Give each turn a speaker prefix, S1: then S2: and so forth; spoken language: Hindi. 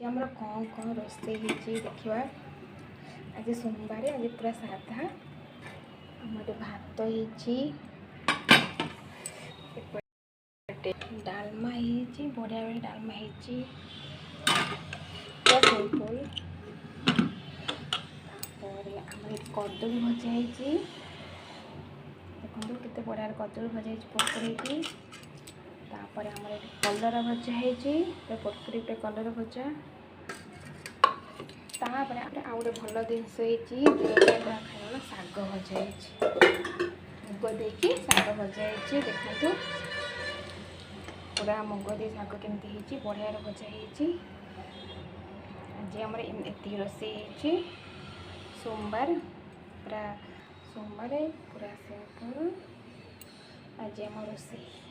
S1: आमर कौन कौन रोसे देखा आज सोमवार आज पूरा साधा आमर भात डालमा बढ़िया बड़े डालमा सिंपल कदली भजा देखो केते बढ़िया कदली भजा पकड़ी आमर कलर भजा पकड़ी पे कलर भजा तापर आउ गोटे भल जिनस खाना शाग भजा मुग देखिए शाग भजा देखो पूरा मुग दे शाग केमती बढ़िया भजा आज आमर एति रोसे सोमवार पूरा सिंपल आज आम रोसे।